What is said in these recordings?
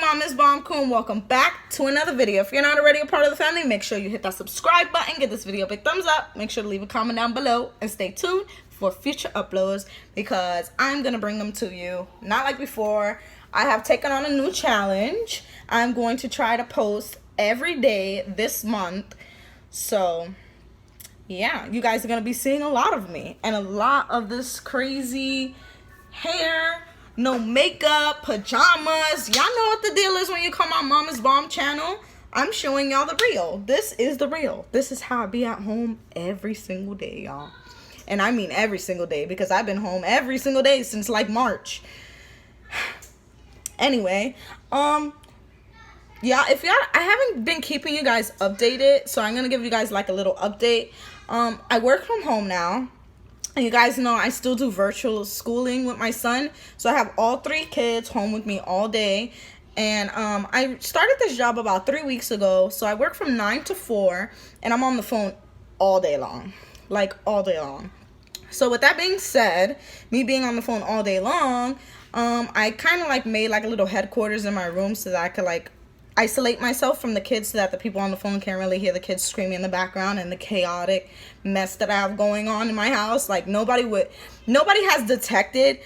Thismomisbomb crew, and welcome back to another video. If you're not already a part of the family, make sure you hit that subscribe button, give this video a big thumbs up, make sure to leave a comment down below, and stay tuned for future uploads because I'm gonna bring them to you. Not like before. I have taken on a new challenge. I'm going to try to post every day this month. So yeah, you guys are gonna be seeing a lot of me and a lot of this crazy hair, no makeup, pajamas. Y'all know what the deal is when you come on Mama's Bomb channel. I'm showing y'all the real. This is the real. This is how I be at home every single day, y'all. And I mean every single day because I've been home every single day since like March. Anyway, yeah, if y'all, I haven't been keeping you guys updated, so I'm gonna give you guys like a little update. I work from home now. And you guys know I still do virtual schooling with my son. So I have all 3 kids home with me all day. And I started this job about 3 weeks ago. So I work from 9 to 4. And I'm on the phone all day long. Like all day long. So with that being said, me being on the phone all day long, I kind of like made like a little headquarters in my room so that I could like isolate myself from the kids so that the people on the phone can't really hear the kids screaming in the background and the chaotic mess that I have going on in my house. Like nobody has detected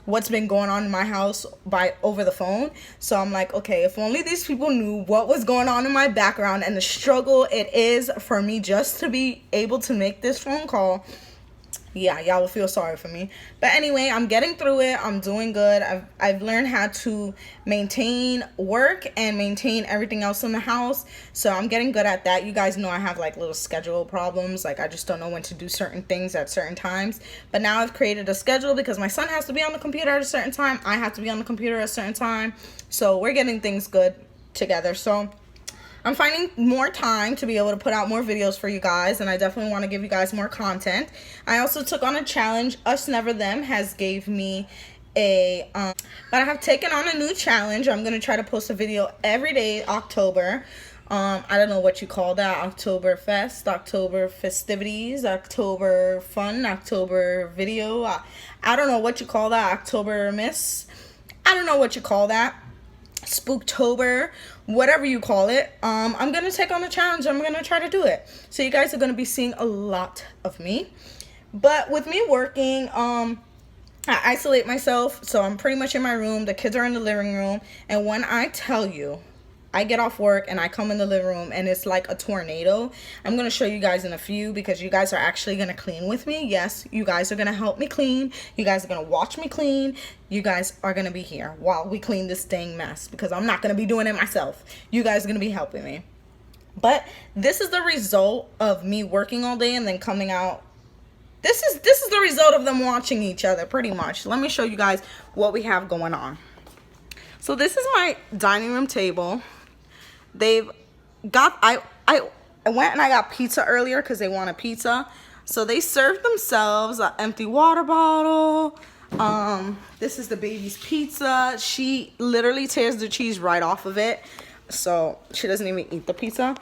what's been going on in my house over the phone. So I'm like, okay, if only these people knew what was going on in my background and the struggle it is for me just to be able to make this phone call. Yeah, y'all will feel sorry for me. But anyway, I'm getting through it. I'm doing good. I've learned how to maintain work and maintain everything else in the house. So I'm getting good at that. You guys know I have like little schedule problems. Like I just don't know when to do certain things at certain times. But now I've created a schedule because my son has to be on the computer at a certain time. I have to be on the computer at a certain time. So we're getting things good together. So I'm finding more time to be able to put out more videos for you guys, and I definitely want to give you guys more content. I also took on a challenge. Us Never Them has gave me a but I have taken on a new challenge. I'm going to try to post a video every day October. I don't know what you call that. October fest, October festivities, October fun, October video. I don't know what you call that. October miss. I don't know what you call that. Spooktober, whatever you call it. I'm gonna take on the challenge. I'm gonna try to do it. So you guys are gonna be seeing a lot of me. But with me working, I isolate myself, so I'm pretty much in my room. The kids are in the living room, and when I tell you I get off work and I come in the living room and it's like a tornado, I'm gonna show you guys in a few because you guys are actually gonna clean with me. Yes, you guys are gonna help me clean. You guys are gonna watch me clean. You guys are gonna be here while we clean this dang mess because I'm not gonna be doing it myself. You guys are gonna be helping me. But this is the result of me working all day and then coming out. This is the result of them watching each other pretty much. Let me show you guys what we have going on. So this is my dining room table. They've got, I went and I got pizza earlier because they wanted pizza. So they served themselves an empty water bottle. This is the baby's pizza. She literally tears the cheese right off of it. So she doesn't even eat the pizza.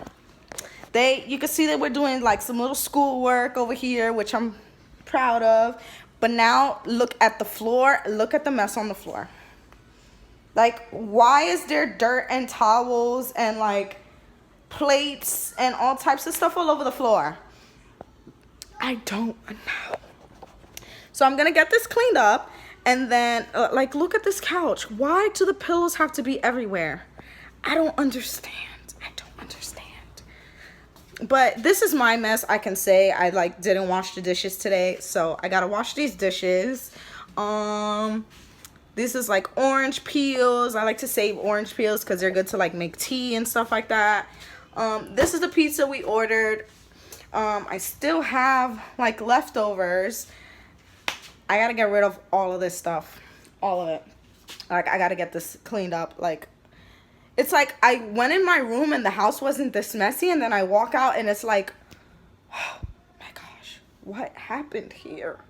You can see that we're doing like some little school work over here, which I'm proud of. But now look at the floor. Look at the mess on the floor. Like, why is there dirt and towels and, like, plates and all types of stuff all over the floor? I don't know. So I'm going to get this cleaned up. And then, like, look at this couch. Why do the pillows have to be everywhere? I don't understand. I don't understand. But this is my mess, I can say. I, like, didn't wash the dishes today. So I got to wash these dishes. This is like orange peels. I like to save orange peels because they're good to like make tea and stuff like that. This is the pizza we ordered. I still have like leftovers. I gotta get rid of all of this stuff. All of it. Like I gotta get this cleaned up. Like it's like I went in my room and the house wasn't this messy, and then I walk out and it's like, oh my gosh, what happened here?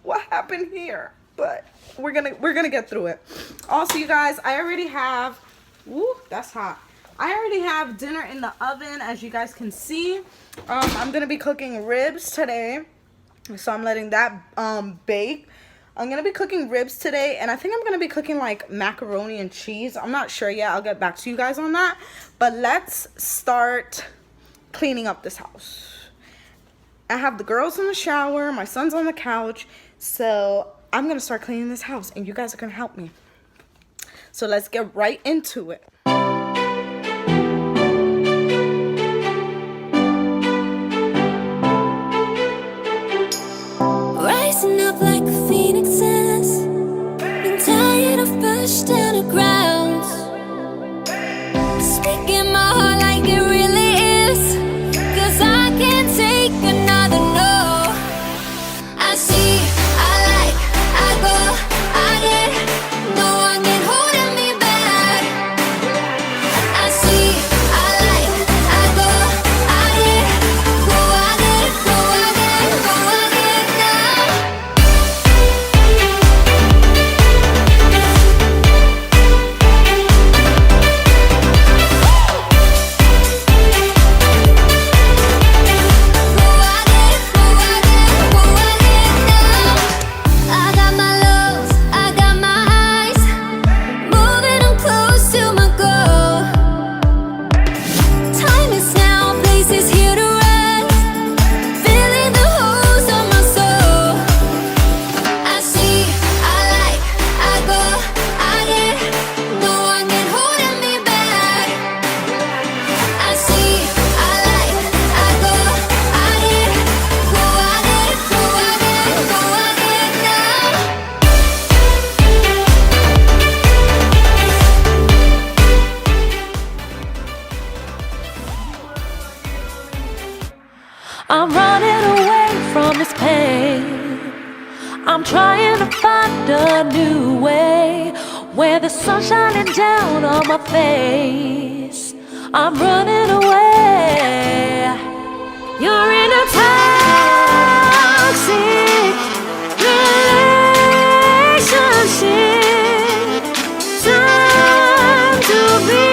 What happened here? But we're gonna get through it. Also, you guys, I already have, woo, that's hot. I already have dinner in the oven, as you guys can see. I'm gonna be cooking ribs today, so I'm letting that bake. I'm gonna be cooking ribs today, and I think I'm gonna be cooking like macaroni and cheese. I'm not sure yet. I'll get back to you guys on that. But let's start cleaning up this house. I have the girls in the shower, my son's on the couch, so I'm gonna start cleaning this house, and you guys are gonna help me. So let's get right into it. Rising up like a phoenix is. Been tired of pushed down the ground. Speaking my heart like it really is. 'Cause I can't take another no. I see, I like, I go, I get. No one can hold me back. I see, I like, I go, I get. Go, I get, go, I get, go, I get now. I got my lows, I got my highs, moving on close to my goal. Time is now, place is here to rest, filling the holes on my soul. I see, I like, I go, I get. No one can hold me back. I see, I like, I go, I get. Go, I get, go, I get, go, I get now. I'm running away from this pain. I'm trying to find a new way where the sun's shining down on my face. I'm running away. You're in a toxic relationship. Time to be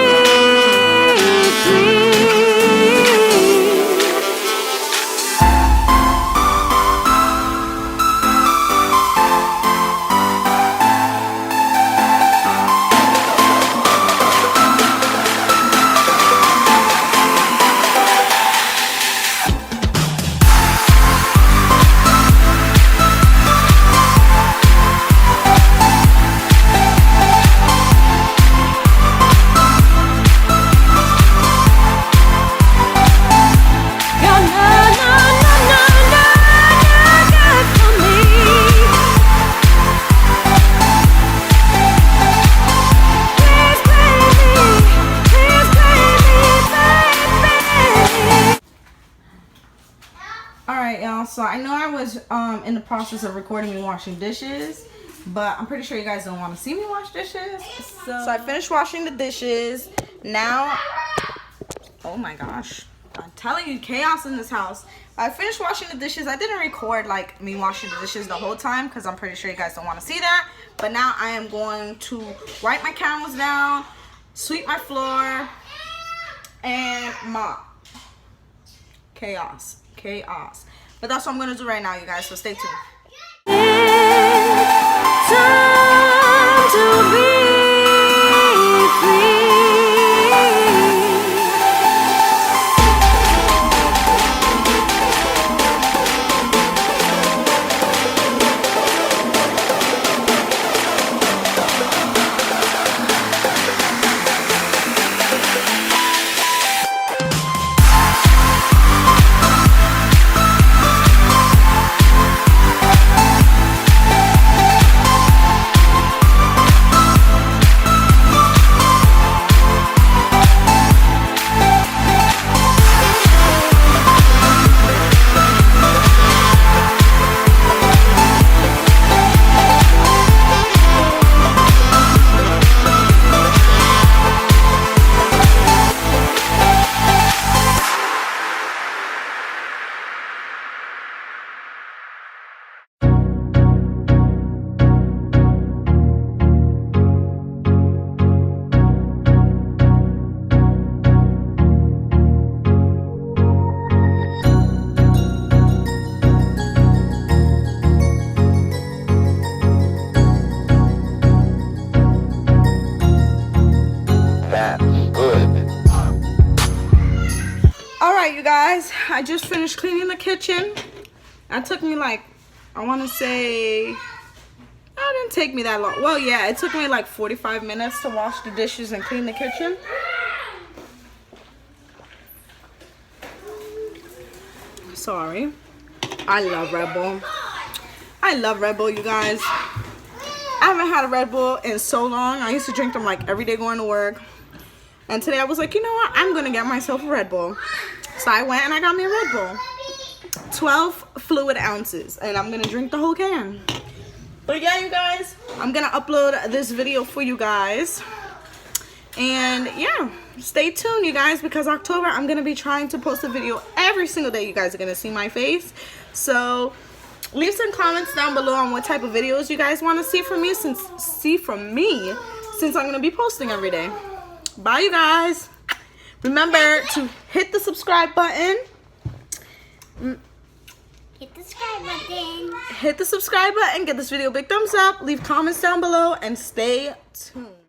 free. Alright, y'all, so I know I was in the process of recording me washing dishes, but I'm pretty sure you guys don't want to see me wash dishes. So I finished washing the dishes. Now, oh my gosh, I'm telling you, chaos in this house. I finished washing the dishes. I didn't record like me washing the dishes the whole time because I'm pretty sure you guys don't want to see that. But now I am going to wipe my candles down, sweep my floor, and mop. Chaos. But that's what I'm gonna do right now, you guys, so stay tuned. Time to be free. That's good. All right, you guys, I just finished cleaning the kitchen. That took me like, I want to say, that didn't take me that long. Well, yeah, it took me like 45 minutes to wash the dishes and clean the kitchen. Sorry. I love Red Bull. I love Red Bull, you guys. I haven't had a Red Bull in so long. I used to drink them like every day going to work. And today I was like, you know what? I'm going to get myself a Red Bull. So I went and I got me a Red Bull. 12 fluid ounces. And I'm going to drink the whole can. But yeah, you guys, I'm going to upload this video for you guys. And yeah, stay tuned, you guys, because October I'm going to be trying to post a video every single day. You guys are going to see my face. So leave some comments down below on what type of videos you guys want to see from me since I'm going to be posting every day. Bye, you guys. Remember to hit the subscribe button. Hit the subscribe button. Hit the subscribe button. Give this video a big thumbs up. Leave comments down below and stay tuned.